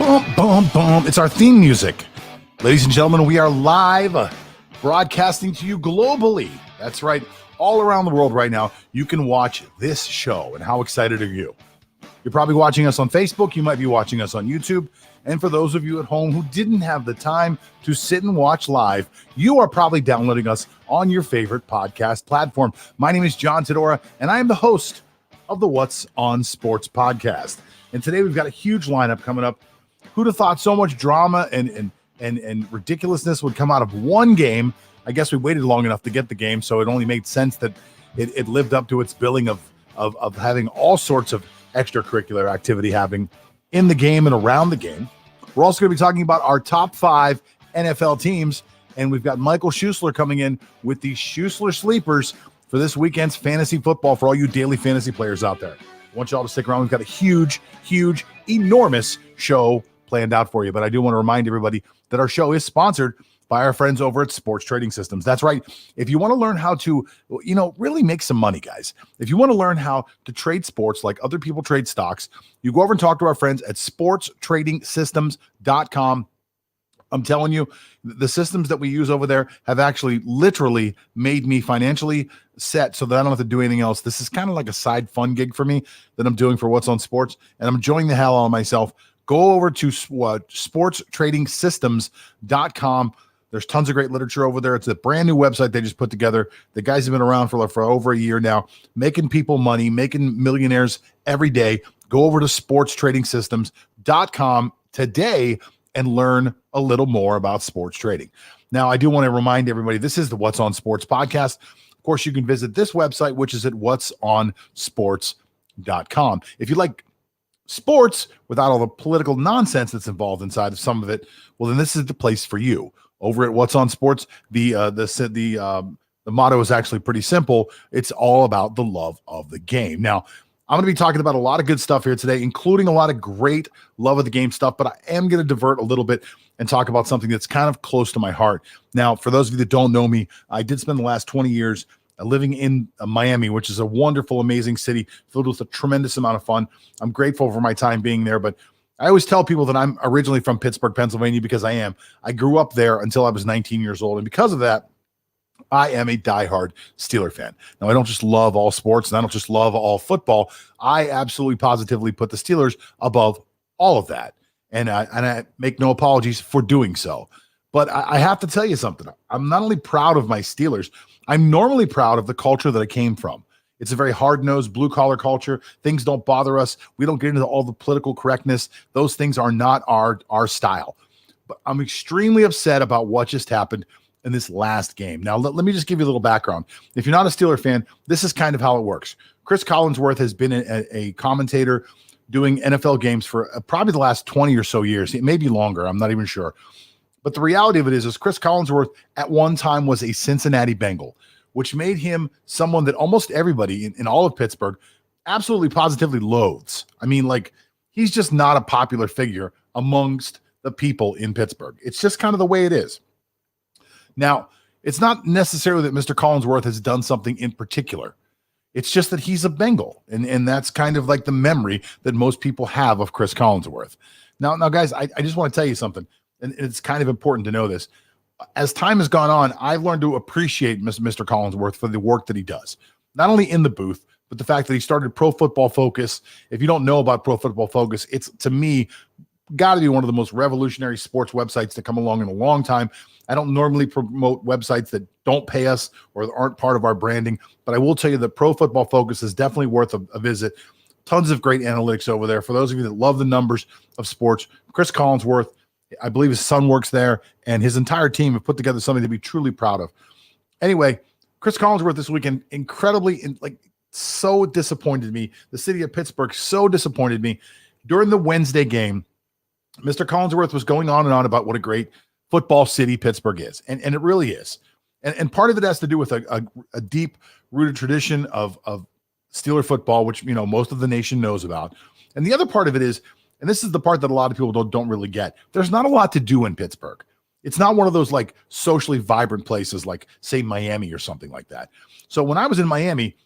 Boom, boom, boom. It's our theme music. Ladies and gentlemen, we are live broadcasting to you globally. That's right. All around the world right now, you can watch this show. And how excited are you? You're probably watching us on Facebook. You might be watching us on YouTube. And for those of you at home who didn't have the time to sit and watch live, you are probably downloading us on your favorite podcast platform. My name is John Tedora, and I am the host of the What's on Sports podcast. And today we've got a huge lineup coming up. Who'd have thought so much drama and ridiculousness would come out of one game? I guess we waited long enough to get the game, so it only made sense that it lived up to its billing of having all sorts of extracurricular activity happening in the game and around the game. We're also going to be talking about our top 5 NFL teams, and we've got Michael Schussler coming in with the Schussler Sleepers for this weekend's fantasy football for all you daily fantasy players out there. I want you all to stick around. We've got a huge, enormous show planned out for you, but I do want to remind everybody that our show is sponsored by our friends over at Sports Trading Systems. That's right. If you want to learn how to, really make some money, guys, if you want to learn how to trade sports like other people trade stocks, you go over and talk to our friends at sportstradingsystems.com. I'm telling you, the systems that we use over there have actually literally made me financially set so that I don't have to do anything else. This is kind of like a side fun gig for me that I'm doing for What's on Sports, and I'm enjoying the hell out of myself. Go over to sportstradingsystems.com. There's tons of great literature over there. It's a brand new website they just put together. The guys have been around for over a year now, making people money, making millionaires every day. Go over to sportstradingsystems.com today and learn a little more about sports trading. Now, I do want to remind everybody, this is the What's on Sports podcast. Of course, you can visit this website, which is at whatsonsports.com. If you like sports without all the political nonsense that's involved inside of some of it, well, then this is the place for you. Over at What's on Sports, the motto is actually pretty simple. It's all about the love of the game. Now, I'm going to be talking about a lot of good stuff here today, including a lot of great love of the game stuff, but I am going to divert a little bit and talk about something that's kind of close to my heart. Now, for those of you that don't know me, I did spend the last 20 years living in Miami, which is a wonderful, amazing city filled with a tremendous amount of fun. I'm grateful for my time being there, but I always tell people that I'm originally from Pittsburgh, Pennsylvania, because I am. I grew up there until I was 19 years old, and because of that, I am a diehard Steeler fan. Now, I don't just love all sports, and I don't just love all football. I absolutely positively put the Steelers above all of that, and I make no apologies for doing so. But I have to tell you something. I'm not only proud of my Steelers, I'm normally proud of the culture that I came from. It's a very hard-nosed, blue-collar culture. Things don't bother us. We don't get into all the political correctness. Those things are not our style. But I'm extremely upset about what just happened in this last game. Now, let me just give you a little background. If you're not a Steeler fan, this is kind of how it works. Chris Collinsworth has been a commentator doing NFL games for probably the last 20 or so years. It may be longer. I'm not even sure. But the reality of it is Chris Collinsworth at one time was a Cincinnati Bengal, which made him someone that almost everybody in all of Pittsburgh absolutely positively loathes. I mean, he's just not a popular figure amongst the people in Pittsburgh. It's just kind of the way it is. Now, it's not necessarily that Mr. Collinsworth has done something in particular. It's just that he's a Bengal, and that's kind of like the memory that most people have of Chris Collinsworth. Now, guys, I just want to tell you something, and it's kind of important to know this. As time has gone on, I've learned to appreciate Mr. Collinsworth for the work that he does, not only in the booth, but the fact that he started Pro Football Focus. If you don't know about Pro Football Focus, it's, to me, got to be one of the most revolutionary sports websites to come along in a long time. I don't normally promote websites that don't pay us or that aren't part of our branding, but I will tell you that Pro Football Focus is definitely worth a visit. Tons of great analytics over there. For those of you that love the numbers of sports, Chris Collinsworth, I believe his son works there, and his entire team have put together something to be truly proud of. Anyway, Chris Collinsworth this weekend, so disappointed me. The city of Pittsburgh so disappointed me. During the Wednesday game, Mr. Collinsworth was going on and on about what a great football city Pittsburgh is, and it really is. And part of it has to do with a deep-rooted tradition of Steeler football, which most of the nation knows about. And the other part of it is, and this is the part that a lot of people don't really get, there's not a lot to do in Pittsburgh. It's not one of those socially vibrant places like, say, Miami or something like that. So when I was in Miami,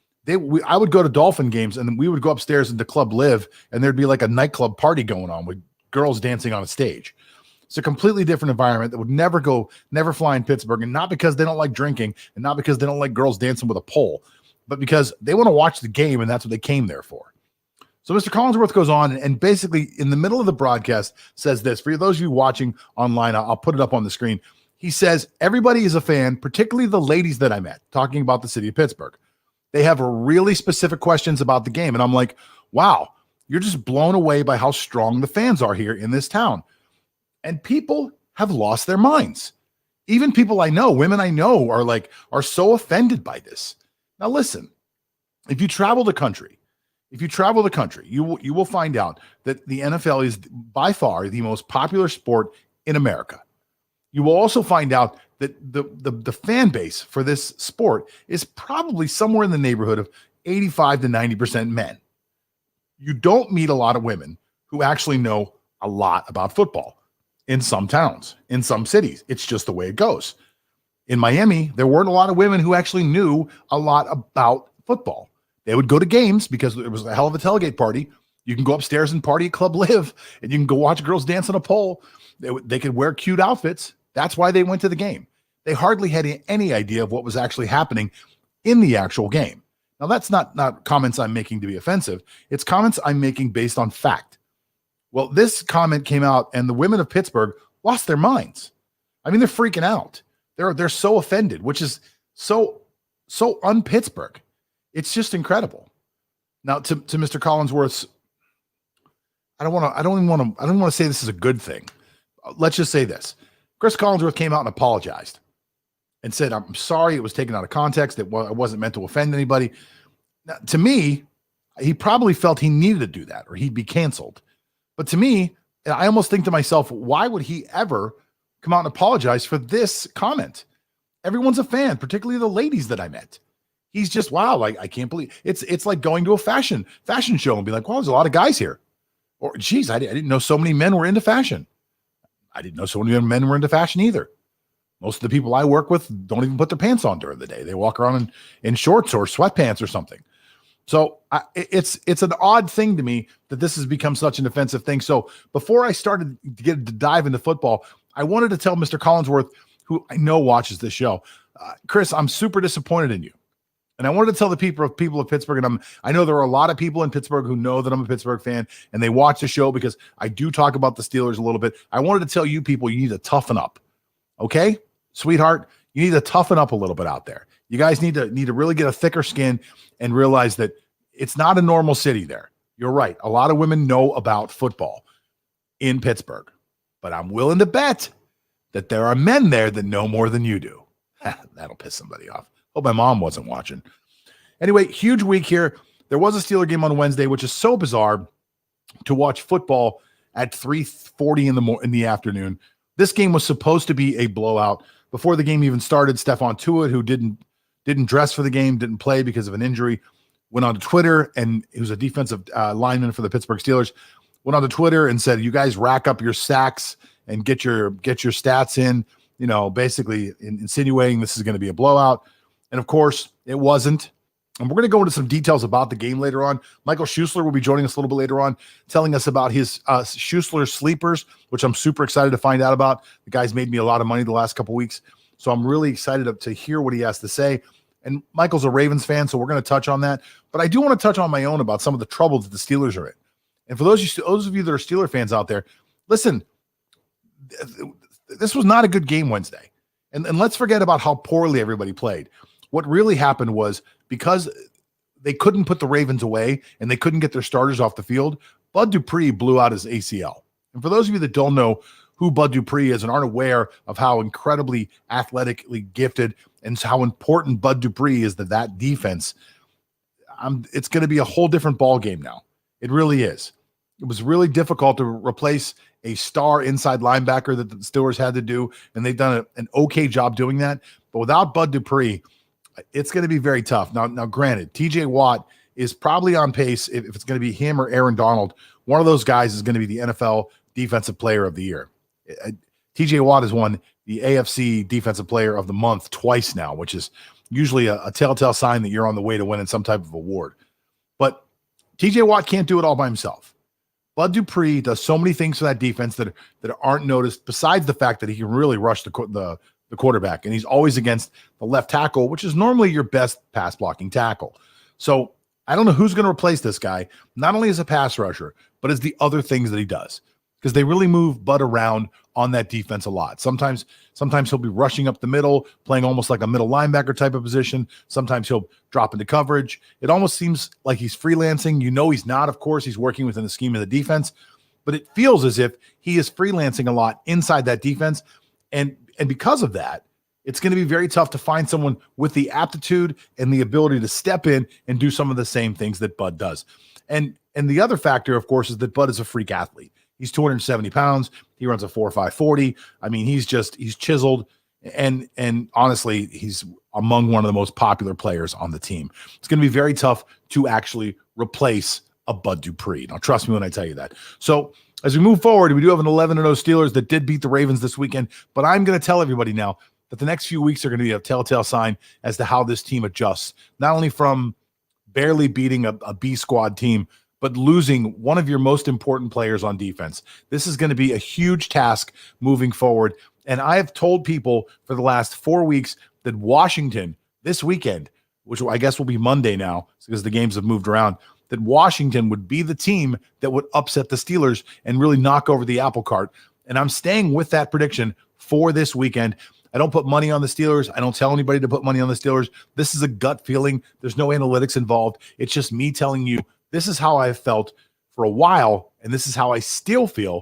I would go to Dolphin games, and we would go upstairs into Club Live, and there'd be a nightclub party going on with girls dancing on a stage. It's a completely different environment that would never fly in Pittsburgh, and not because they don't like drinking and not because they don't like girls dancing with a pole, but because they want to watch the game, and that's what they came there for. So Mr. Collinsworth goes on and basically in the middle of the broadcast says this. For those of you watching online, I'll put it up on the screen. He says, everybody is a fan, particularly the ladies that I met, talking about the city of Pittsburgh. They have really specific questions about the game. And I'm like, wow, you're just blown away by how strong the fans are here in this town. And people have lost their minds. Even people I know, women I know are so offended by this. Now listen, if you travel the country, you will find out that the NFL is by far the most popular sport in America. You will also find out that the fan base for this sport is probably somewhere in the neighborhood of 85 to 90% men. You don't meet a lot of women who actually know a lot about football in some towns, in some cities. It's just the way it goes. In Miami, there weren't a lot of women who actually knew a lot about football. They would go to games because it was a hell of a tailgate party. You can go upstairs and party at Club Live, and you can go watch girls dance on a pole. They could wear cute outfits. That's why they went to the game. They hardly had any idea of what was actually happening in the actual game. Now, that's not comments I'm making to be offensive. It's comments I'm making based on fact. Well, this comment came out, and the women of Pittsburgh lost their minds. I mean, they're freaking out. They're so offended, which is so un-Pittsburgh. It's just incredible. Now, to Mr. Collinsworth's, I don't want to say this is a good thing. Let's just say this. Chris Collinsworth came out and apologized and said, I'm sorry, it was taken out of context. It wasn't meant to offend anybody. Now, to me, he probably felt he needed to do that or he'd be canceled. But to me, I almost think to myself, why would he ever come out and apologize for this comment? Everyone's a fan, particularly the ladies that I met. He's just, wow, like, I can't believe it's like going to a fashion show and be like, well, there's a lot of guys here. Or, geez, I didn't know so many men were into fashion. I didn't know so many men were into fashion either. Most of the people I work with don't even put their pants on during the day. They walk around in shorts or sweatpants or something. So it's an odd thing to me that this has become such an offensive thing. So before I started to dive into football, I wanted to tell Mr. Collinsworth, who I know watches this show, Chris, I'm super disappointed in you. And I wanted to tell the people of Pittsburgh, and I know there are a lot of people in Pittsburgh who know that I'm a Pittsburgh fan, and they watch the show because I do talk about the Steelers a little bit. I wanted to tell you people, you need to toughen up, okay, sweetheart? You need to toughen up a little bit out there. You guys need to really get a thicker skin and realize that it's not a normal city there. You're right. A lot of women know about football in Pittsburgh, but I'm willing to bet that there are men there that know more than you do. That'll piss somebody off. Hope my mom wasn't watching. Anyway, huge week here. There was a Steeler game on Wednesday, which is so bizarre to watch football at 3:40 in the afternoon. This game was supposed to be a blowout. Before the game even started, Stephon Tuitt, who didn't dress for the game, didn't play because of an injury, went on to Twitter, and he was a defensive lineman for the Pittsburgh Steelers, went on to Twitter and said, you guys rack up your sacks and get your stats in, basically insinuating this is going to be a blowout. And of course, it wasn't. And we're going to go into some details about the game later on. Michael Schussler will be joining us a little bit later on, telling us about his Schussler sleepers, which I'm super excited to find out about. The guy's made me a lot of money the last couple weeks, so I'm really excited to hear what he has to say. And Michael's a Ravens fan, so we're going to touch on that. But I do want to touch on my own about some of the trouble that the Steelers are in. And for those of you that are Steeler fans out there, listen, this was not a good game Wednesday. And let's forget about how poorly everybody played. What really happened was because they couldn't put the Ravens away and they couldn't get their starters off the field, Bud Dupree blew out his ACL. And for those of you that don't know who Bud Dupree is and aren't aware of how incredibly athletically gifted and how important Bud Dupree is to that defense, it's going to be a whole different ball game now. It really is. It was really difficult to replace a star inside linebacker that the Steelers had to do, and they've done an okay job doing that. But without Bud Dupree, it's going to be very tough. Now, granted, TJ Watt is probably on pace. If it's going to be him or Aaron Donald, one of those guys is going to be the NFL Defensive Player of the Year. TJ Watt has won the AFC Defensive Player of the Month twice now, which is usually a telltale sign that you're on the way to winning some type of award. But TJ Watt can't do it all by himself. Bud Dupree does so many things for that defense that aren't noticed, besides the fact that he can really rush the quarterback, and he's always against the left tackle, which is normally your best pass blocking tackle. So I don't know who's going to replace this guy, not only as a pass rusher, but as the other things that he does, because they really move Bud around on that defense a lot. Sometimes he'll be rushing up the middle, playing almost like a middle linebacker type of position. Sometimes he'll drop into coverage. It almost seems like he's freelancing. He's not, of course, he's working within the scheme of the defense, but it feels as if he is freelancing a lot inside that defense. And because of that, it's going to be very tough to find someone with the aptitude and the ability to step in and do some of the same things that Bud does. And the other factor, of course, is that Bud is a freak athlete. He's 270 pounds. He runs a 4.5 40. I mean, he's chiseled. And honestly, he's among one of the most popular players on the team. It's going to be very tough to actually replace a Bud Dupree. Now, trust me when I tell you that. So as we move forward, we do have an 11-0 Steelers that did beat the Ravens this weekend. But I'm going to tell everybody now that the next few weeks are going to be a telltale sign as to how this team adjusts, not only from barely beating a B squad team, but losing one of your most important players on defense. This is going to be a huge task moving forward. And I have told people for the last 4 weeks that Washington this weekend, which I guess will be Monday now because the games have moved around, that Washington would be the team that would upset the Steelers and really knock over the apple cart. And I'm staying with that prediction for this weekend. I don't put money on the Steelers. I don't tell anybody to put money on the Steelers. This is a gut feeling. There's no analytics involved. It's just me telling you, this is how I felt for a while, and this is how I still feel.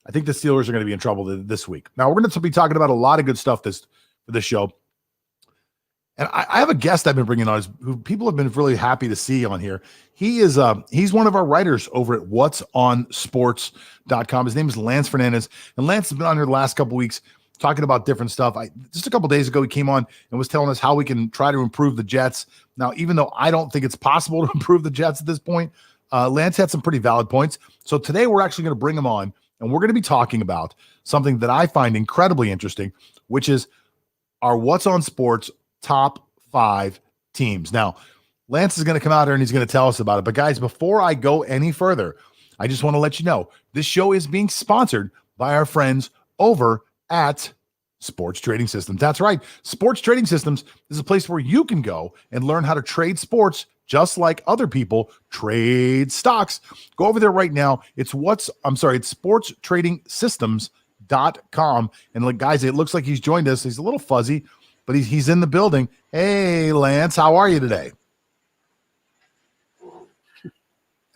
I think the Steelers are going to be in trouble this week. Now, we're going to be talking about a lot of good stuff for this show. And I have a guest I've been bringing on who people have been really happy to see on here. He's one of our writers over at whatsonsports.com. His name is Lance Fernandez. And Lance has been on here the last couple weeks talking about different stuff. Just a couple days ago, he came on and was telling us how we can try to improve the Jets. Now, even though I don't think it's possible to improve the Jets at this point, Lance had some pretty valid points. So today we're actually going to bring him on, and we're going to be talking about something that I find incredibly interesting, which is our What's on Sports top 5 teams. Now, Lance is going to come out here and he's going to tell us about it. But guys, before I go any further, I just want to let you know this show is being sponsored by our friends over at Sports Trading Systems. That's right. Sports Trading Systems is a place where you can go and learn how to trade sports just like other people trade stocks. Go over there right now. It's sportstradingsystems.com. And like, guys, it looks like he's joined us. He's a little fuzzy, but he's in the building. Hey, Lance, how are you today?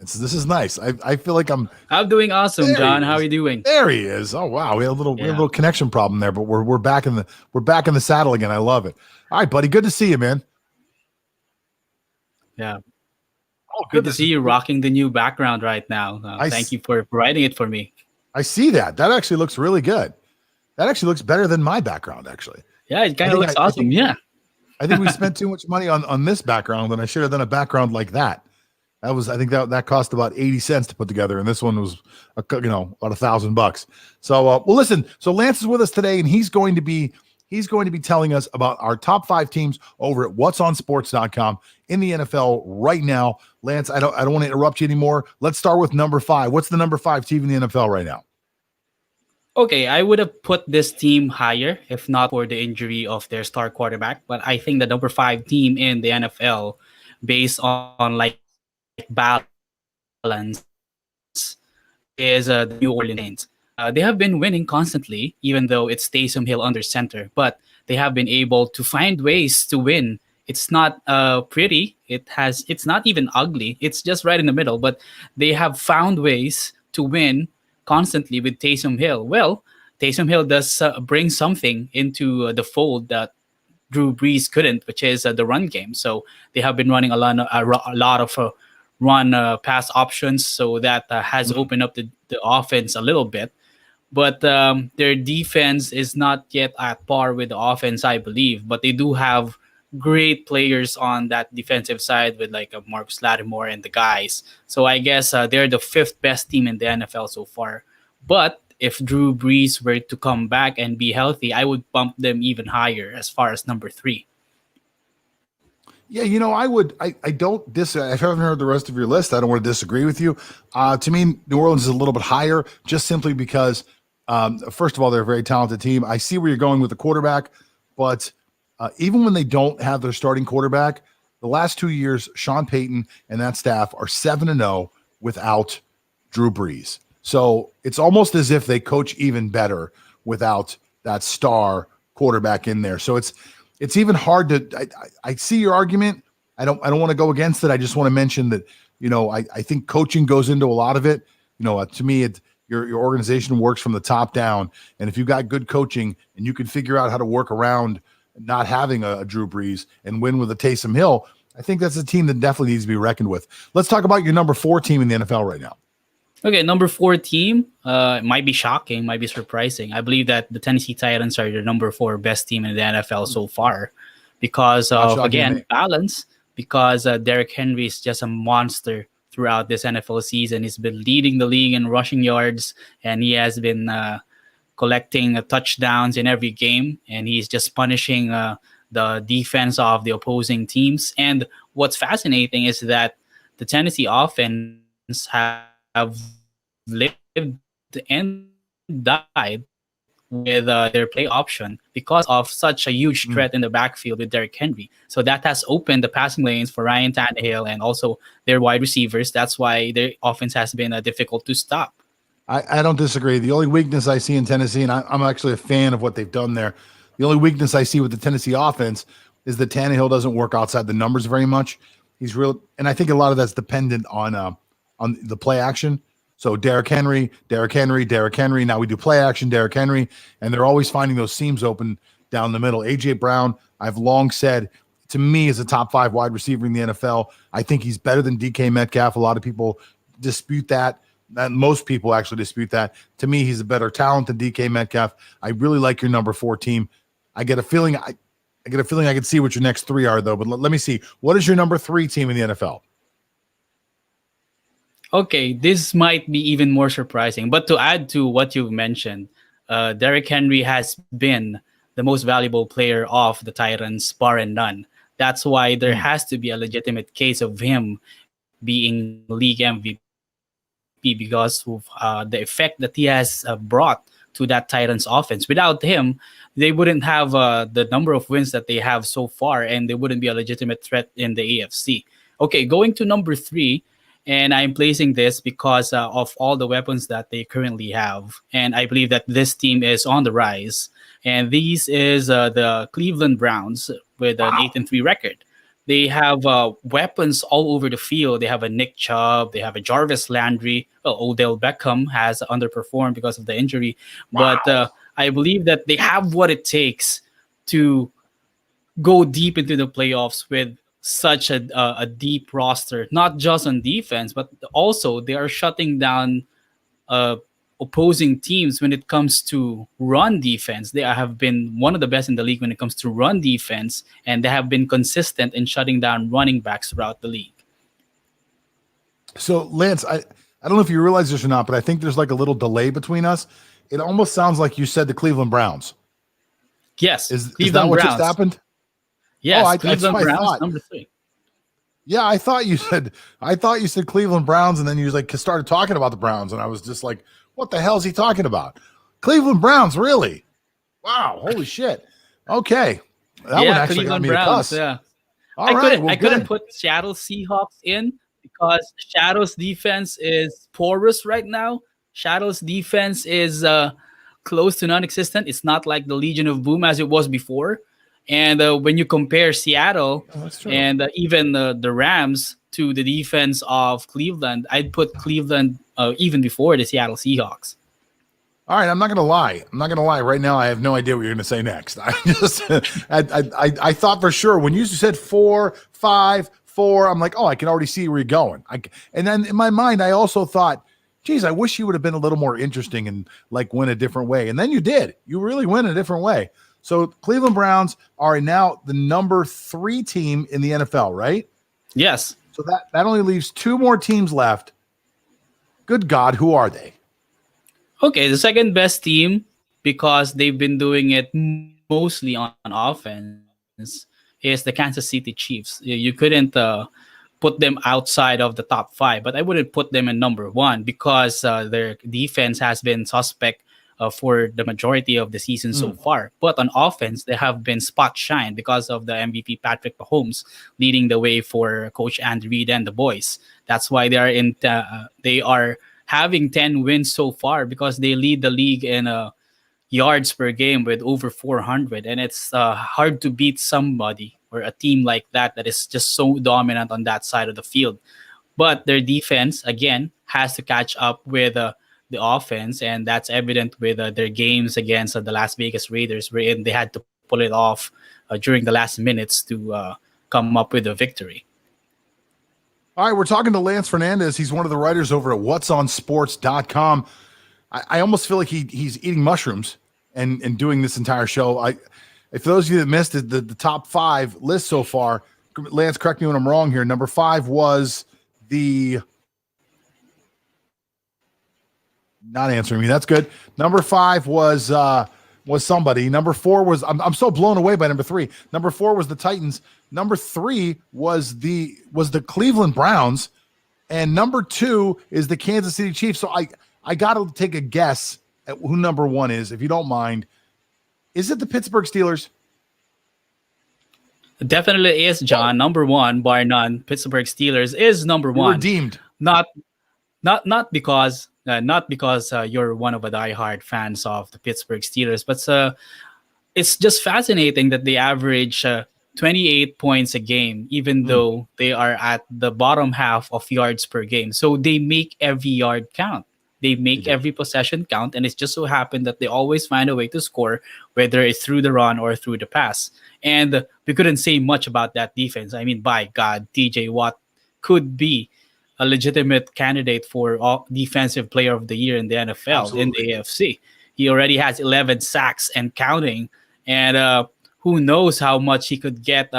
This is nice. I feel like I'm doing awesome, John. How are you doing? There he is. Oh wow, we had a little connection problem there, but we're back in the saddle again. I love it. All right, buddy. Good to see you, man. Yeah. Oh, good to see you rocking the new background right now. Thank you for writing it for me. I see that. That actually looks really good. That actually looks better than my background, actually. Yeah, it kind of looks awesome. I think we spent too much money on this background, and I should have done a background like that. I think that cost about 80 cents to put together, and this one was about $1,000. So well, listen. So Lance is with us today, and he's going to be telling us about our top 5 teams over at whatsonsports.com in the NFL right now. Lance, I don't want to interrupt you anymore. Let's start with number 5. What's the number 5 team in the NFL right now? Okay, I would have put this team higher if not for the injury of their star quarterback. But I think the number 5 team in the NFL, based on like balance, is the New Orleans Saints. They have been winning constantly, even though it's Taysom Hill under center. But they have been able to find ways to win. It's not pretty. It's not even ugly. It's just right in the middle. But they have found ways to win constantly with Taysom Hill. Well, Taysom Hill does bring something into the fold that Drew Brees couldn't, which is the run game. So they have been running a lot of run pass options, so that has opened up the offense a little bit. But their defense is not yet at par with the offense, I believe. But they do have great players on that defensive side with like Marcus Lattimore and the guys. So I guess they're the 5th best team in the NFL so far. But if Drew Brees were to come back and be healthy, I would bump them even higher as far as number 3. Yeah, I don't I haven't heard the rest of your list. I don't want to disagree with you. To me, New Orleans is a little bit higher just simply because, first of all, they're a very talented team. I see where you're going with the quarterback, but even when they don't have their starting quarterback, the last 2 years, Sean Payton and that staff are 7-0 without Drew Brees. So it's almost as if they coach even better without that star quarterback in there. So it's even hard to. I see your argument. I don't want to go against it. I just want to mention that I think coaching goes into a lot of it. To me, your organization works from the top down, and if you've got good coaching and you can figure out how to work around not having a Drew Brees and win with a Taysom Hill, I think that's a team that definitely needs to be reckoned with. Let's talk about your number 4 team in the NFL right now. Okay, number 4 team might be shocking, might be surprising. I believe that the Tennessee Titans are the number 4 best team in the NFL so far because of, again, balance, because Derrick Henry is just a monster throughout this NFL season. He's been leading the league in rushing yards, and he has been collecting touchdowns in every game, and he's just punishing the defense of the opposing teams. And what's fascinating is that the Tennessee offense have lived and died with their play option because of such a huge threat in the backfield with Derrick Henry. So that has opened the passing lanes for Ryan Tannehill and also their wide receivers. That's why their offense has been difficult to stop. I don't disagree. The only weakness I see in Tennessee, and I'm actually a fan of what they've done there, the only weakness I see with the Tennessee offense is that Tannehill doesn't work outside the numbers very much. He's real, and I think a lot of that's dependent on the play action. So Derrick Henry. Now we do play action, Derrick Henry, and they're always finding those seams open down the middle. A.J. Brown, I've long said, to me, is a top 5 wide receiver in the NFL. I think he's better than DK Metcalf. A lot of people dispute that. And most people actually dispute that. To me, he's a better talent than DK Metcalf. I really like your number 4 team. I get a feeling I can see what your next 3 are, though. But let me see. What is your number 3 team in the NFL? Okay, this might be even more surprising. But to add to what you've mentioned, Derrick Henry has been the most valuable player of the Titans, bar and none. That's why there has to be a legitimate case of him being league MVP because of the effect that he has brought to that Titans offense. Without him, they wouldn't have the number of wins that they have so far, and they wouldn't be a legitimate threat in the AFC. Okay, going to number 3, and I'm placing this because of all the weapons that they currently have. And I believe that this team is on the rise. And these is the Cleveland Browns with an 8-3 record. They have weapons all over the field. They have a Nick Chubb. They have a Jarvis Landry. Well, Odell Beckham has underperformed because of the injury. Wow. But I believe that they have what it takes to go deep into the playoffs with such a deep roster, not just on defense, but also they are shutting down opposing teams when it comes to run defense. They have been one of the best in the league when it comes to run defense, and they have been consistent in shutting down running backs throughout the league. So, Lance, I don't know if you realize this or not, but I think there's like a little delay between us. It almost sounds like you said the Cleveland Browns. Yes. Is that what just happened? Yes, Cleveland Browns, number 3. Yeah, I thought you said Cleveland Browns, and then you started talking about the Browns, and I was just like, what the hell is he talking about? Cleveland Browns, really? Wow, holy shit. Okay. That one actually Cleveland got me Browns, to cuss. yeah. I couldn't put Seattle Seahawks in because Seattle's defense is porous right now. Seattle's defense is close to non-existent. It's not like the Legion of Boom as it was before. And when you compare Seattle and even the Rams to the defense of Cleveland, I'd put Cleveland even before the Seattle Seahawks. All right, I'm not going to lie. Right now, I have no idea what you're going to say next. I thought for sure when you said 4, 5, 4, I'm like, oh, I can already see where you're going. And then in my mind, I also thought, geez, I wish you would have been a little more interesting and went a different way. And then you did. You really went a different way. So Cleveland Browns are now the number 3 team in the NFL, right? Yes. So that only leaves 2 more teams left. Good God, who are they? Okay, the second best team, because they've been doing it mostly on offense, is the Kansas City Chiefs. You couldn't put them outside of the top five, but I wouldn't put them in number one because their defense has been suspect for the majority of the season so far. But on offense, they have been spot shine because of the MVP Patrick Mahomes leading the way for Coach Andy Reid and the boys. That's why they are having 10 wins so far because they lead the league in yards per game with over 400, and it's hard to beat somebody or a team like that is just so dominant on that side of the field. But their defense again has to catch up with the offense, and that's evident with their games against the Las Vegas Raiders, wherein they had to pull it off during the last minutes to come up with a victory. All right, we're talking to Lance Fernandez. He's one of the writers over at whatsonsports.com. I almost feel like he's eating mushrooms and doing this entire show. For those of you that missed it, the top five list so far, Lance, correct me when I'm wrong here. Number 5 was not answering me. That's good. Number 5 was somebody. Number 4 was I'm so blown away by number 3. Number 4 was the Titans. Number 3 was the Cleveland Browns, and number 2 is the Kansas City Chiefs. So I got to take a guess at who number 1 is, if you don't mind. Is it the Pittsburgh Steelers? It definitely is, John. Number 1, bar none. Pittsburgh Steelers is number 1. Redeemed. Not because you're one of the diehard fans of the Pittsburgh Steelers, but it's just fascinating that they average 28 points a game, even though they are at the bottom half of yards per game. So they make every yard count. They make every possession count, and it's just so happened that they always find a way to score, whether it's through the run or through the pass. And we couldn't say much about that defense. I mean, by God, TJ Watt could be a legitimate candidate for Defensive Player of the Year in the NFL. Absolutely. In the AFC. He already has 11 sacks and counting, and who knows how much he could get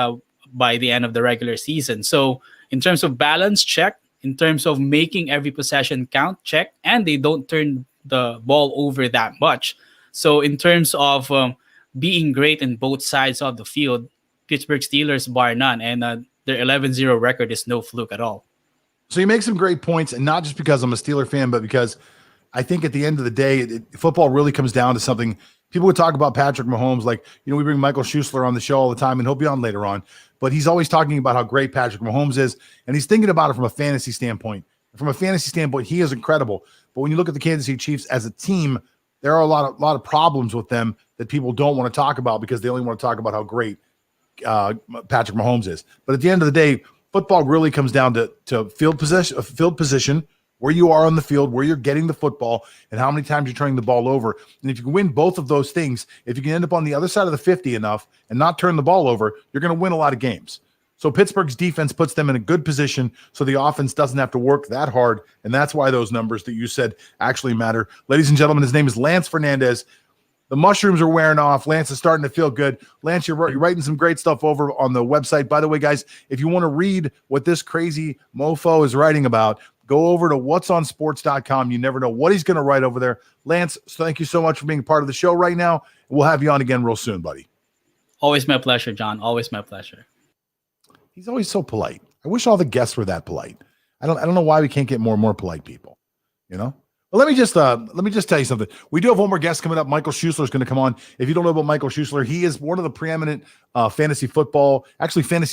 by the end of the regular season. So in terms of balance, check. In terms of making every possession count, check. And they don't turn the ball over that much. So in terms of being great in both sides of the field, Pittsburgh Steelers bar none, and their 11-0 record is no fluke at all. So you make some great points, and not just because I'm a Steeler fan, but because I think at the end of the day, football really comes down to something. People would talk about Patrick Mahomes, like, we bring Michael Schussler on the show all the time, and he'll be on later on, but he's always talking about how great Patrick Mahomes is, and he's thinking about it from a fantasy standpoint. From a fantasy standpoint, he is incredible. But when you look at the Kansas City Chiefs as a team, there are a lot of problems with them that people don't want to talk about because they only want to talk about how great Patrick Mahomes is. But at the end of the day, football really comes down to field position, where you are on the field, where you're getting the football, and how many times you're turning the ball over. And if you can win both of those things, if you can end up on the other side of the 50 enough and not turn the ball over, you're going to win a lot of games. So Pittsburgh's defense puts them in a good position so the offense doesn't have to work that hard, and that's why those numbers that you said actually matter. Ladies and gentlemen, his name is Lance Fernandez. The mushrooms are wearing off. Lance is starting to feel good. Lance, you're writing some great stuff over on the website. By the way, guys, if you want to read what this crazy mofo is writing about, go over to whatsonsports.com. You never know what he's going to write over there. Lance, thank you so much for being part of the show right now. We'll have you on again real soon, buddy. Always my pleasure, John. Always my pleasure. He's always so polite. I wish all the guests were that polite. I don't know why we can't get more and more polite people, Well, let me just tell you something. We do have one more guest coming up. Michael Schussler is going to come on. If you don't know about Michael Schussler, he is one of the preeminent fantasy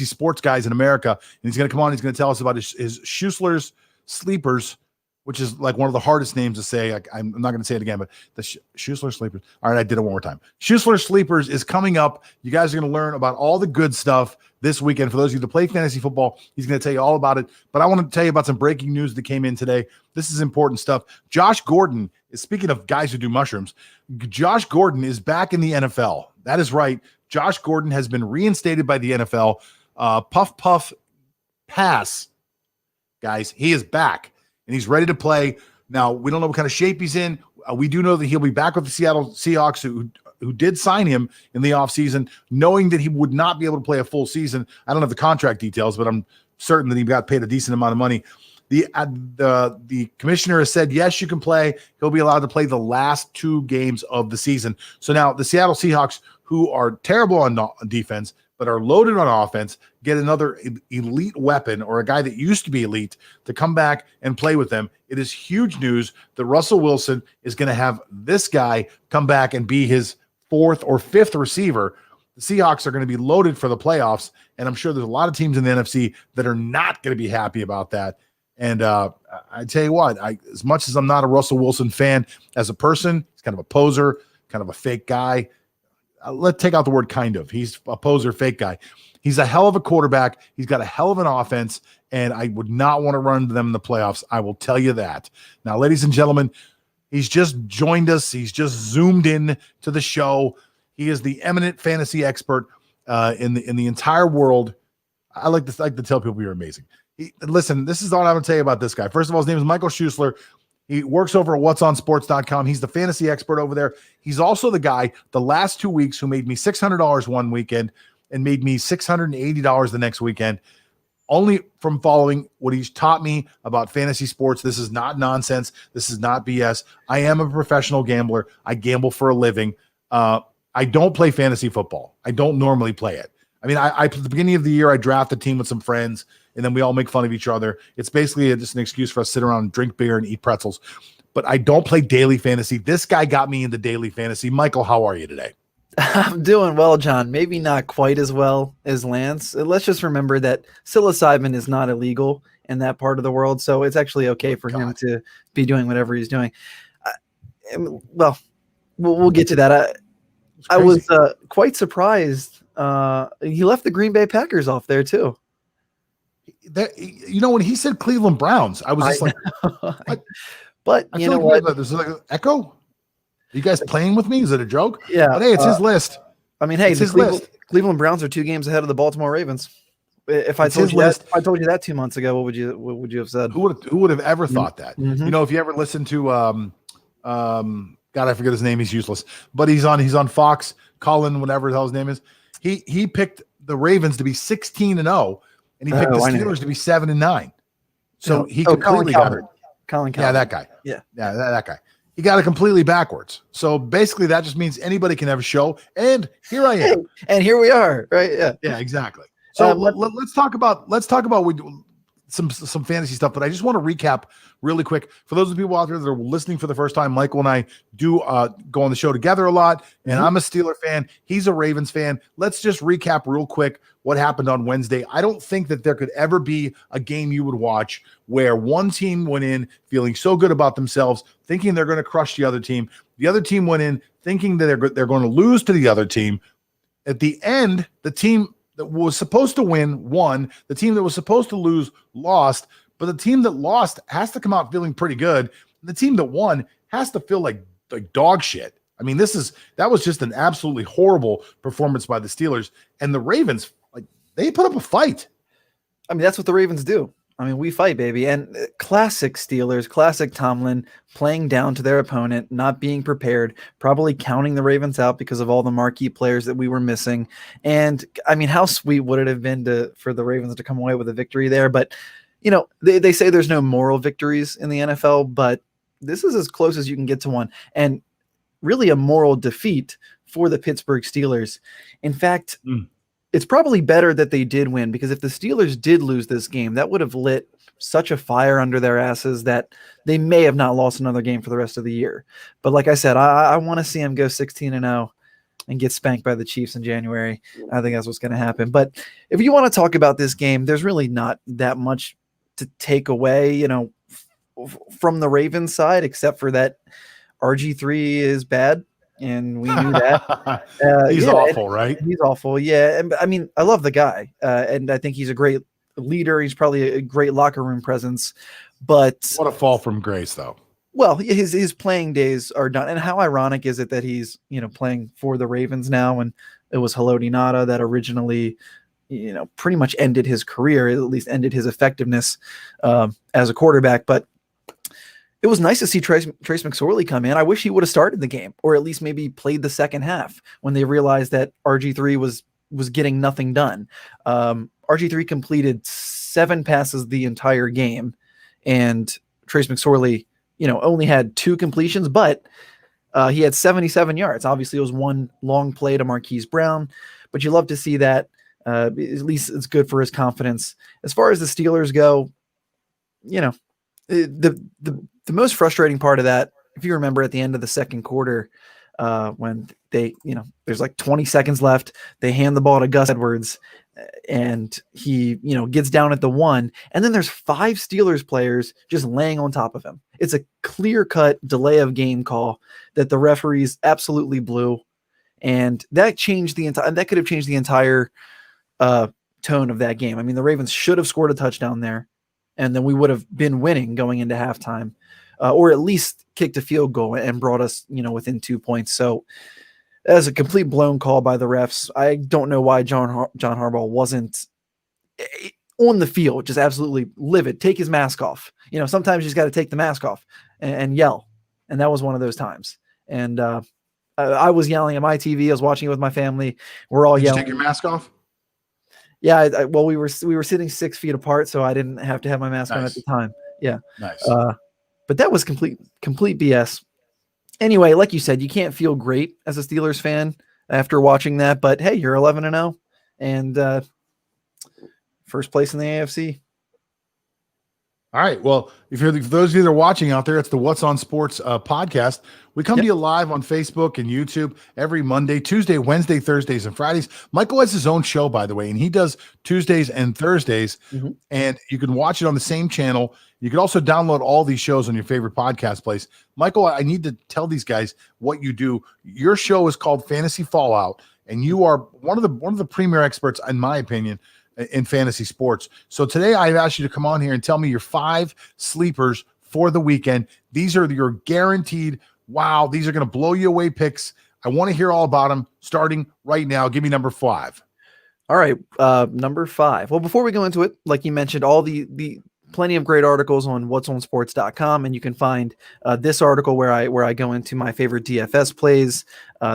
sports guys in America. And he's going to come on. He's going to tell us about his Schussler's Sleepers, which is like one of the hardest names to say. I'm not going to say it again, but the Schussler Sleepers. All right, I did it one more time. Schussler Sleepers is coming up. You guys are going to learn about all the good stuff this weekend. For those of you that play fantasy football, he's going to tell you all about it. But I want to tell you about some breaking news that came in today. This is important stuff. Josh Gordon is, speaking of guys who do mushrooms, Josh Gordon is back in the NFL. That is right. Josh Gordon has been reinstated by the NFL. Puff, puff, pass. Guys, he is back, and he's ready to play. Now, we don't know what kind of shape he's in. We do know that he'll be back with the Seattle Seahawks, who did sign him in the offseason, knowing that he would not be able to play a full season. I don't have the contract details, but I'm certain that he got paid a decent amount of money. The commissioner has said, yes, you can play. He'll be allowed to play the last 2 games of the season. So now the Seattle Seahawks, who are terrible on defense, that are loaded on offense get another elite weapon or a guy that used to be elite to come back and play with them. It is huge news that Russell Wilson is going to have this guy come back and be his fourth or fifth receiver. The Seahawks are going to be loaded for the playoffs, and I'm sure there's a lot of teams in the NFC that are not going to be happy about that. And I tell you what, as much as I'm not a Russell Wilson fan as a person, he's kind of a poser, kind of a fake guy. Let's take out the word kind of. He's a poser, fake guy. He's a hell of a quarterback. He's got a hell of an offense, and I would not want to run into them in the playoffs. I will tell you that. Now, ladies and gentlemen, he's just joined us. He's just zoomed in to the show. He is the eminent fantasy expert in the entire world. I like to tell people you're amazing. Listen, this is all I'm going to tell you about this guy. First of all, his name is Michael Schussler. He works over at whatsonsports.com. He's the fantasy expert over there. He's also the guy the last 2 weeks who made me $600 one weekend and made me $680 the next weekend, only from following what he's taught me about fantasy sports. This is not nonsense. This is not BS. I am a professional gambler. I gamble for a living. I don't play fantasy football. I don't normally play it. I mean, I at the beginning of the year, I draft a team with some friends, and then we all make fun of each other. It's basically just an excuse for us to sit around and drink beer and eat pretzels. But I don't play daily fantasy. This guy got me into daily fantasy. Michael, how are you today? I'm doing well, John. Maybe not quite as well as Lance. Let's just remember that psilocybin is not illegal in that part of the world, so it's actually okay for him to be doing whatever he's doing. Well, we'll get to that. I was quite surprised. He left the Green Bay Packers off there too. When he said Cleveland Browns, I was just like, but you know what? There's like an echo. Are you guys playing with me? Is it a joke? Yeah. But hey, it's his list. I mean, hey, the Cleveland Browns are 2 games ahead of the Baltimore Ravens. If I told you that 2 months ago, what would you have said? Who would have ever thought that? Mm-hmm. If you ever listen to God, I forget his name. He's useless, but he's on Fox. Colin, whatever the hell his name is. He picked the Ravens to be 16-0, and he picked the Steelers to be 7-9. So he completely got it. Colin. Yeah, that guy. Yeah, that guy. He got it completely backwards. So basically, that just means anybody can have a show, and here I am. And here we are, right? Yeah. Yeah, exactly. So let's talk about some fantasy stuff, but I just want to recap really quick for those of the people out there that are listening for the first time. Michael and I do go on the show together a lot, and I'm a Steeler fan. He's a Ravens fan. Let's just recap real quick what happened on Wednesday. I don't think that there could ever be a game you would watch where one team went in feeling so good about themselves, thinking they're going to crush the other team. The other team went in thinking that they're going to lose to the other team. At the end, the team that was supposed to win won. The team that was supposed to lose lost. But the team that lost has to come out feeling pretty good. The team that won has to feel like dog shit. I mean, that was just an absolutely horrible performance by the Steelers. And the Ravens, they put up a fight. I mean, that's what the Ravens do. I mean, we fight, baby. And classic Steelers, classic Tomlin, playing down to their opponent, not being prepared, probably counting the Ravens out because of all the marquee players that we were missing. And I mean, how sweet would it have been for the Ravens to come away with a victory there? But, they say there's no moral victories in the NFL, but this is as close as you can get to one. And really a moral defeat for the Pittsburgh Steelers. In fact, it's probably better that they did win, because if the Steelers did lose this game, that would have lit such a fire under their asses that they may have not lost another game for the rest of the year. But like I said, I want to see them go 16-0 and get spanked by the Chiefs in January. I think that's what's going to happen. But if you want to talk about this game, there's really not that much to take away, from the Ravens side, except for that RG3 is bad. And we knew that. He's awful, right? He's awful, yeah. And I mean, I love the guy, and I think he's a great leader. He's probably a great locker room presence. But what a fall from grace, though. Well, his playing days are done. And how ironic is it that he's playing for the Ravens now, and it was Haloti Ngata that originally pretty much ended his career, at least ended his effectiveness as a quarterback. But it was nice to see Trace McSorley come in. I wish he would have started the game, or at least maybe played the second half when they realized that RG3 was getting nothing done. RG3 completed 7 passes the entire game, and Trace McSorley, only had 2 completions, but he had 77 yards. Obviously, it was one long play to Marquise Brown, but you love to see that. At least it's good for his confidence. As far as the Steelers go, the most frustrating part of that, if you remember at the end of the second quarter, when they, there's like 20 seconds left, they hand the ball to Gus Edwards and he, gets down at the 1, and then there's 5 Steelers players just laying on top of him. It's a clear-cut delay of game call that the referees absolutely blew, and that could have changed the entire tone of that game. I mean, the Ravens should have scored a touchdown there, and then we would have been winning going into halftime, or at least kicked a field goal and brought us, within 2 points. So that was a complete blown call by the refs. I don't know why John Harbaugh wasn't on the field, just absolutely livid. Take his mask off. Sometimes you just got to take the mask off and yell. And that was one of those times. And I was yelling at my TV. I was watching it with my family. We're all yelling. Did you take your mask off? Yeah. Well, we were sitting 6 feet apart, so I didn't have to have my mask on at the time. Yeah. Nice. But that was complete BS. Anyway, like you said, you can't feel great as a Steelers fan after watching that, but hey, you're 11-0 and first place in the AFC. All right. Well, for those of you that are watching out there, it's the What's on Sports podcast. We come to you live on Facebook and YouTube every Monday, Tuesday, Wednesday, Thursdays, and Fridays. Michael has his own show, by the way, and he does Tuesdays and Thursdays, and you can watch it on the same channel. You can also download all these shows on your favorite podcast place. Michael, I need to tell these guys what you do. Your show is called Fantasy Fallout, and you are one of the premier experts, in my opinion, in fantasy sports. So today I've asked you to come on here and tell me your 5 sleepers for the weekend. These are your guaranteed, wow, these are going to blow you away picks. I want to hear all about them starting right now. Give me number 5. All right. Number 5. Well, before we go into it, like you mentioned, all the plenty of great articles on whatsonsports.com, and you can find this article where I go into my favorite DFS plays.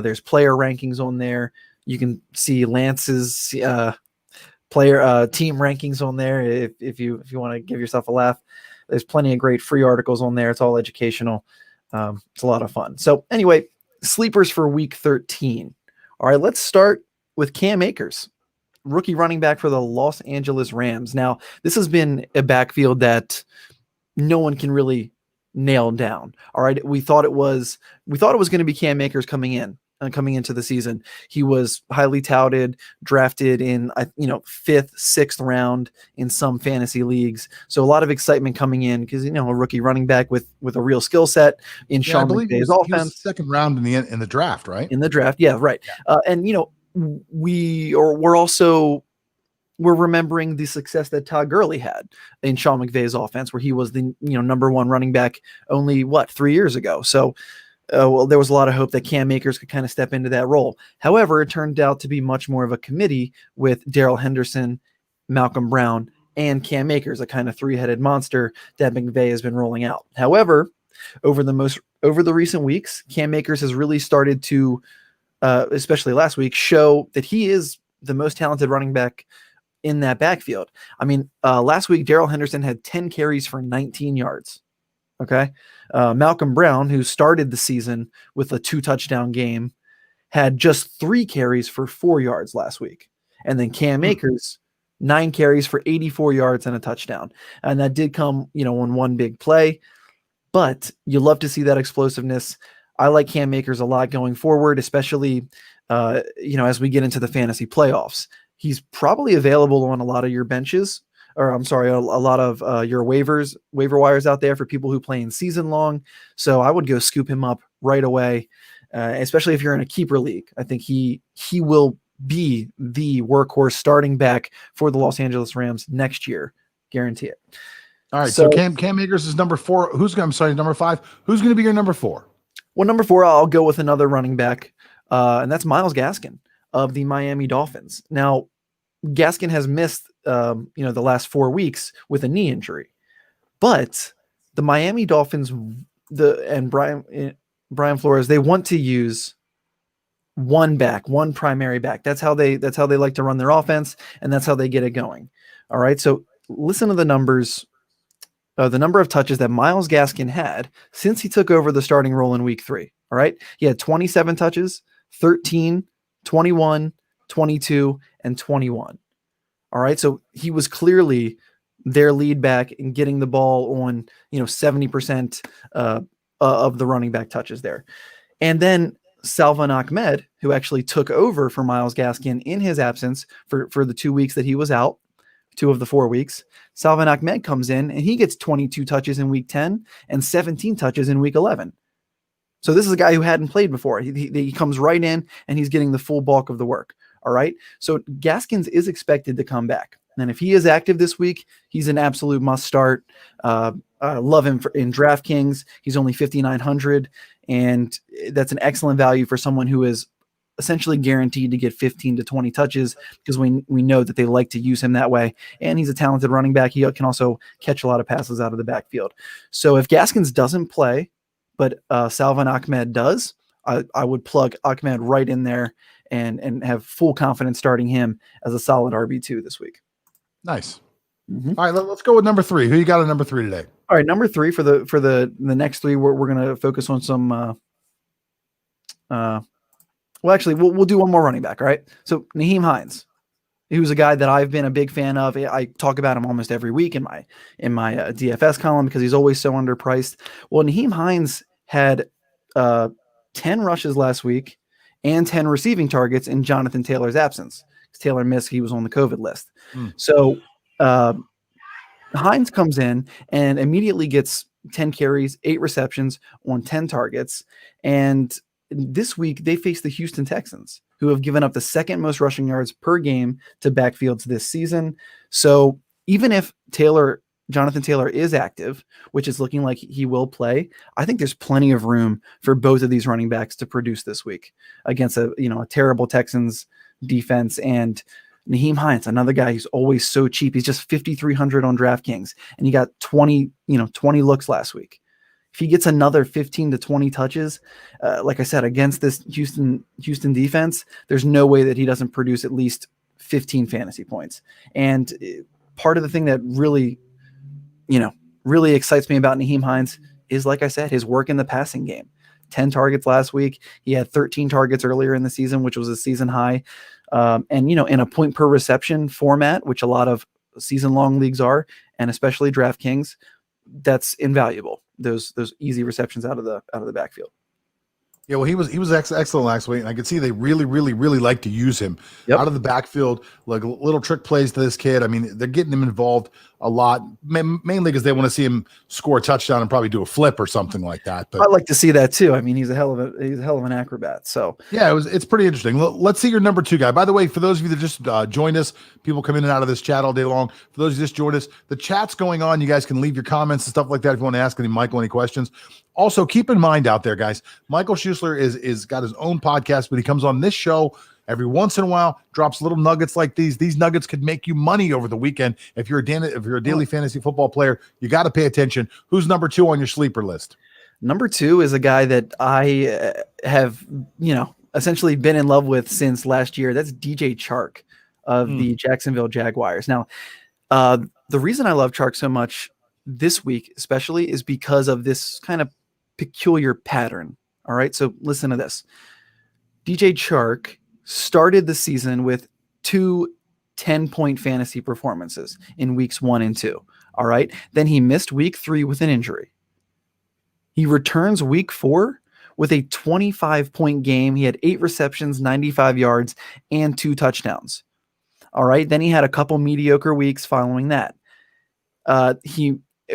There's player rankings on there. You can see Lance's player team rankings on there if you want to give yourself a laugh. There's plenty of great free articles on there. It's all educational. It's a lot of fun. So anyway, sleepers for week 13. All right, let's start with Cam Akers, rookie running back for the Los Angeles Rams. Now, this has been a backfield that no one can really nail down. All right, we thought it was going to be Cam Akers coming into the season. He was highly touted, drafted in 5th, 6th round in some fantasy leagues. So a lot of excitement coming in because a rookie running back with a real skill set in Sean McVay's offense. Second round in the draft, right? In the draft, yeah, right. Yeah. And we're remembering the success that Todd Gurley had in Sean McVay's offense, where he was the number 1 running back only 3 years ago. So there was a lot of hope that Cam Akers could kind of step into that role. However, it turned out to be much more of a committee with Darrell Henderson, Malcolm Brown, and Cam Akers, a kind of 3-headed monster that McVay has been rolling out. However, over the recent weeks, Cam Akers has really started to, especially last week, show that he is the most talented running back in that backfield. I mean, last week, Darrell Henderson had 10 carries for 19 yards. Okay. Malcolm Brown, who started the season with a 2-touchdown game, had just 3 carries for 4 yards last week. And then Cam Akers, 9 carries for 84 yards and a touchdown. And that did come, on one big play, but you love to see that explosiveness. I like Cam Akers a lot going forward, especially, as we get into the fantasy playoffs. He's probably available on a lot of your benches, or I'm sorry, a lot of your waiver wires out there for people who play in season long. So I would go scoop him up right away, especially if you're in a keeper league. I think he will be the workhorse starting back for the Los Angeles Rams next year. Guarantee it. All right. So Cam Akers is number 4. Number 5. Who's going to be your number 4? Well, number 4, I'll go with another running back, and that's Myles Gaskin of the Miami Dolphins. Now, Gaskin has missed, the last 4 weeks with a knee injury, but the Miami Dolphins, and Brian Flores, they want to use one primary back. That's how they like to run their offense, and that's how they get it going. All right. So listen to the numbers. The number of touches that Myles Gaskin had since he took over the starting role in week 3. All right. He had 27 touches, 13, 21, 22, and 21. All right. So he was clearly their lead back and getting the ball on, 70% of the running back touches there. And then Salvon Ahmed, who actually took over for Myles Gaskin in his absence for the 2 weeks that he was out, 2 of the 4 weeks, Salvon Ahmed comes in and he gets 22 touches in week 10 and 17 touches in week 11. So this is a guy who hadn't played before. He comes right in and he's getting the full bulk of the work. All right. So Gaskins is expected to come back. And if he is active this week, he's an absolute must start. Love him in DraftKings. He's only 5,900. And that's an excellent value for someone who is essentially guaranteed to get 15 to 20 touches because we know that they like to use him that way. And he's a talented running back. He can also catch a lot of passes out of the backfield. So if Gaskins doesn't play, but Salvon Ahmed does, I would plug Ahmed right in there and have full confidence starting him as a solid RB2 this week. Nice. Mm-hmm. All right, let's go with number 3. Who you got at number 3 today? All right, number 3 for the next 3, we're going to focus on some. Well, actually, we'll do one more running back. All right, so Nyheim Hines, he was a guy that I've been a big fan of. I talk about him almost every week in my DFS column because he's always so underpriced. Well, Nyheim Hines had 10 rushes last week and 10 receiving targets in Jonathan Taylor's absence. Taylor missed; he was on the COVID list. So Hines comes in and immediately gets 10 carries, 8 receptions on 10 targets. And this week they face the Houston Texans, who have given up the second most rushing yards per game to backfields this season. So even if Jonathan Taylor is active, which is looking like he will play, I think there's plenty of room for both of these running backs to produce this week against a terrible Texans defense. And Nyheim Hines, another guy who's always so cheap. He's just 5,300 on DraftKings, and he got 20 looks last week. If he gets another 15 to 20 touches, like I said, against this Houston defense, there's no way that he doesn't produce at least 15 fantasy points. And part of the thing that really excites me about Nyheim Hines is, like I said, his work in the passing game. 10 targets last week. He had 13 targets earlier in the season, which was a season high. And, in a point per reception format, which a lot of season long leagues are, and especially DraftKings, that's invaluable. Those easy receptions out of the backfield. Yeah, well, he was excellent last week, and I could see they really, really, really like to use him out of the backfield, like little trick plays to this kid. I mean, they're getting him involved a lot, mainly because they want to see him score a touchdown and probably do a flip or something like that. But I'd like to see that too. I mean, he's a hell of an acrobat. So yeah, it's pretty interesting. Let's see your number 2 guy. By the way, for those of you that just joined us, people come in and out of this chat all day long. For those who just joined us, the chat's going on. You guys can leave your comments and stuff like that if you want to ask Michael any questions. Also, keep in mind out there, guys, Michael Schussler is got his own podcast, but he comes on this show every once in a while, drops little nuggets like these. These nuggets could make you money over the weekend. If you're a daily fantasy football player, you got to pay attention. Who's number 2 on your sleeper list? Number 2 is a guy that I have, essentially been in love with since last year. That's DJ Chark of the Jacksonville Jaguars. Now, the reason I love Chark so much this week, especially, is because of this kind of peculiar pattern. All right. So listen to this. DJ Chark started the season with 2 10-point fantasy performances in weeks 1 and 2. All right. Then he missed week 3 with an injury. He returns week 4 with a 25-point game. He had 8 receptions, 95 yards, and 2 touchdowns. All right. Then he had a couple mediocre weeks following that.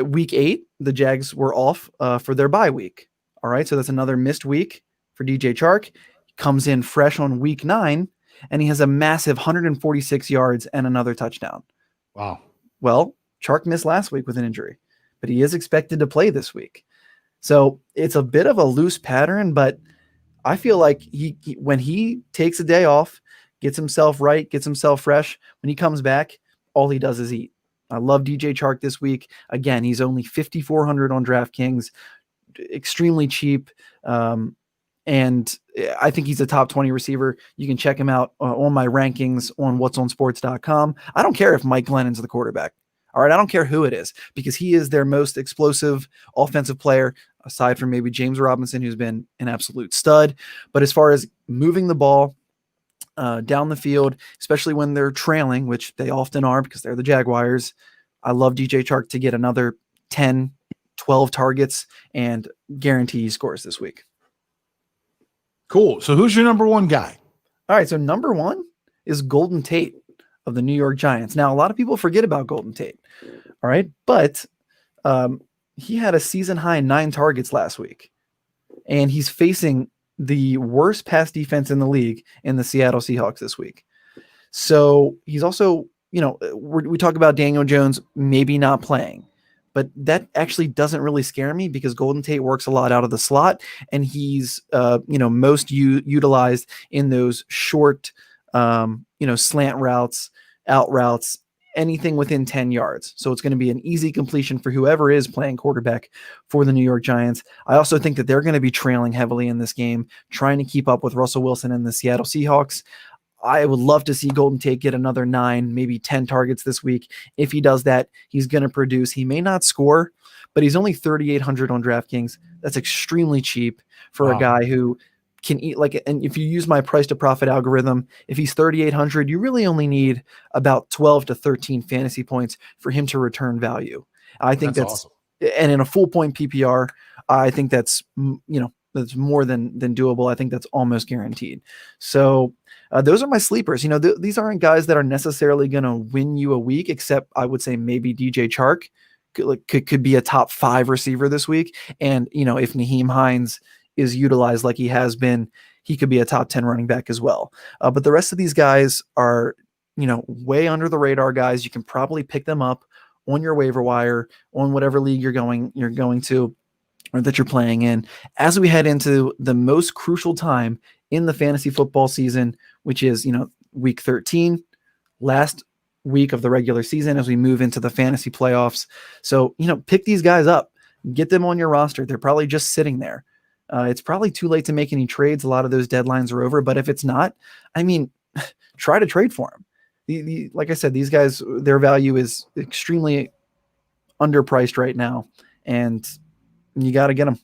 Week 8, the Jags were off for their bye week. All right. So that's another missed week for DJ Chark. Comes in fresh on week 9, and he has a massive 146 yards and another touchdown. Wow. Well, Chark missed last week with an injury, but he is expected to play this week. So it's a bit of a loose pattern, but I feel like he when he takes a day off, gets himself right, gets himself fresh, when he comes back, all he does is eat. I love DJ Chark this week. Again, he's only 5,400 on DraftKings, extremely cheap. And I think he's a top 20 receiver. You can check him out on my rankings on whatsonsports.com. I don't care if Mike Glennon's the quarterback. All right. I don't care who it is, because he is their most explosive offensive player, aside from maybe James Robinson, who's been an absolute stud. But as far as moving the ball, down the field, especially when they're trailing, which they often are because they're the Jaguars. I love DJ Chark to get another 10, 12 targets and guarantee he scores this week. Cool. So who's your number one guy? All right. So number one is Golden Tate of the New York Giants. Now, a lot of people forget about Golden Tate. All right. But he had a season high 9 targets last week, and he's facing the worst pass defense in the league in the Seattle Seahawks this week. So he's also, we talk about Daniel Jones maybe not playing, but that actually doesn't really scare me because Golden Tate works a lot out of the slot, and he's, most utilized in those short, slant routes, out routes, anything within 10 yards. So it's going to be an easy completion for whoever is playing quarterback for the New York Giants. I also think that they're going to be trailing heavily in this game, trying to keep up with Russell Wilson and the Seattle Seahawks. I would love to see Golden Tate get another 9, maybe 10 targets this week. If he does that, he's going to produce. He may not score, but he's only 3,800 on DraftKings. That's extremely cheap for a guy who can eat and if you use my price to profit algorithm, if he's 3,800, you really only need about 12 to 13 fantasy points for him to return value. I think that's awesome. And in a full point PPR, I think that's, that's more than doable. I think that's almost guaranteed. So those are my sleepers. These aren't guys that are necessarily going to win you a week, except I would say maybe DJ Chark could be a top 5 receiver this week. And, if Nyheim Hines is utilized like he has been, he could be a top 10 running back as well. But the rest of these guys are, way under the radar guys. You can probably pick them up on your waiver wire, on whatever league you're going to, or that you're playing in, as we head into the most crucial time in the fantasy football season, which is, week 13, last week of the regular season as we move into the fantasy playoffs. So, pick these guys up, get them on your roster. They're probably just sitting there. It's probably too late to make any trades. A lot of those deadlines are over, but if it's not, try to trade for them. Like I said, these guys, their value is extremely underpriced right now, and you got to get them.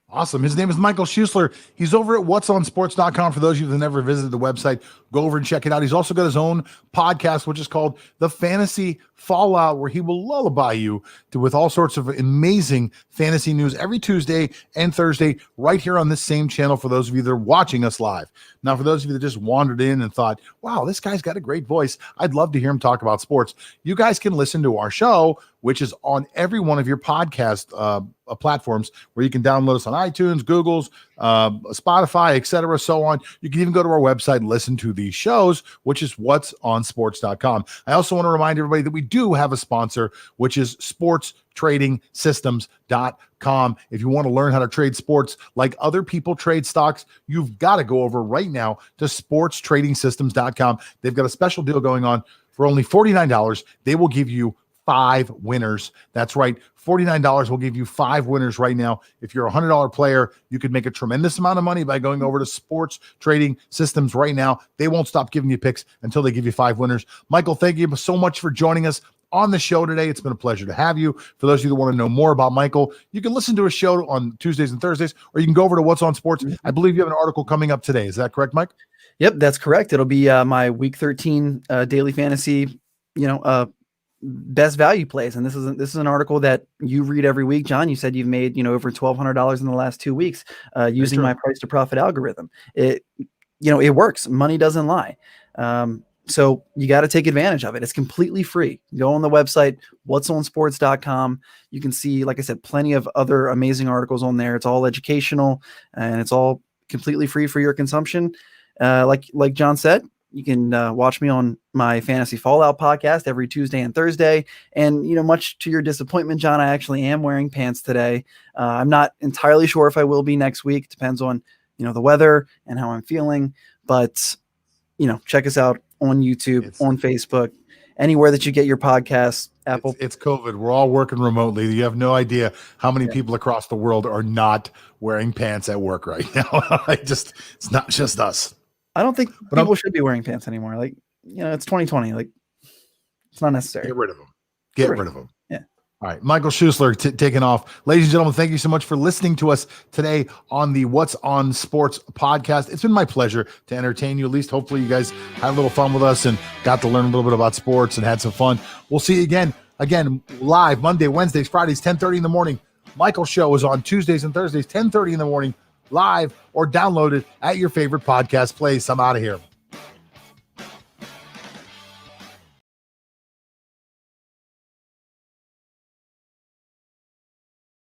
Awesome. His name is Michael Schussler. He's over at whatsonsports.com. For those of you that never visited the website, go over and check it out. He's also got his own podcast, which is called The Fantasy Fallout, where he will lullaby you with all sorts of amazing fantasy news every Tuesday and Thursday right here on this same channel for those of you that are watching us live. Now, for those of you that just wandered in and thought, wow, this guy's got a great voice, I'd love to hear him talk about sports. You guys can listen to our show, which is on every one of your podcast platforms where you can download us on iTunes, Google's, Spotify, etc., so on. You can even go to our website and listen to these shows, which is whatsonsports.com. I also want to remind everybody that we do have a sponsor, which is sportstradingsystems.com. If you want to learn how to trade sports like other people trade stocks, you've got to go over right now to sportstradingsystems.com. They've got a special deal going on for only $49. They will give you 5 winners. That's right. $49 will give you 5 winners right now. If you're a $100 player, you could make a tremendous amount of money by going over to Sports Trading Systems right now. They won't stop giving you picks until they give you 5 winners. Michael, thank you so much for joining us on the show today. It's been a pleasure to have you. For those of you that want to know more about Michael, you can listen to his show on Tuesdays and Thursdays, or you can go over to What's on Sports. I believe you have an article coming up today. Is that correct, Mike? Yep, that's correct. It'll be my week 13 daily fantasy, best value plays. And this is an article that you read every week. John, you said you've made, over $1,200 in the last 2 weeks using my price to profit algorithm. It works. Money doesn't lie. So you got to take advantage of it. It's completely free. Go on the website, whatsonsports.com. You can see, like I said, plenty of other amazing articles on there. It's all educational and it's all completely free for your consumption. Like John said, you can watch me on my Fantasy Fallout podcast every Tuesday and Thursday. And, much to your disappointment, John, I actually am wearing pants today. I'm not entirely sure if I will be next week. Depends on, the weather and how I'm feeling. But, check us out on YouTube, on Facebook, anywhere that you get your podcasts. Apple. It's COVID. We're all working remotely. You have no idea how many people across the world are not wearing pants at work right now. It's not just us. I don't think people should be wearing pants anymore. It's 2020. It's not necessary. Get rid of them. Get rid of them. Yeah. All right, Michael Schussler taking off. Ladies and gentlemen, thank you so much for listening to us today on the What's on Sports podcast. It's been my pleasure to entertain you. At least hopefully you guys had a little fun with us and got to learn a little bit about sports and had some fun. We'll see you again live Monday, Wednesdays, Fridays, 10:30 in the morning. Michael's show is on Tuesdays and Thursdays, 10:30 in the morning, live or downloaded at your favorite podcast place. I'm out of here.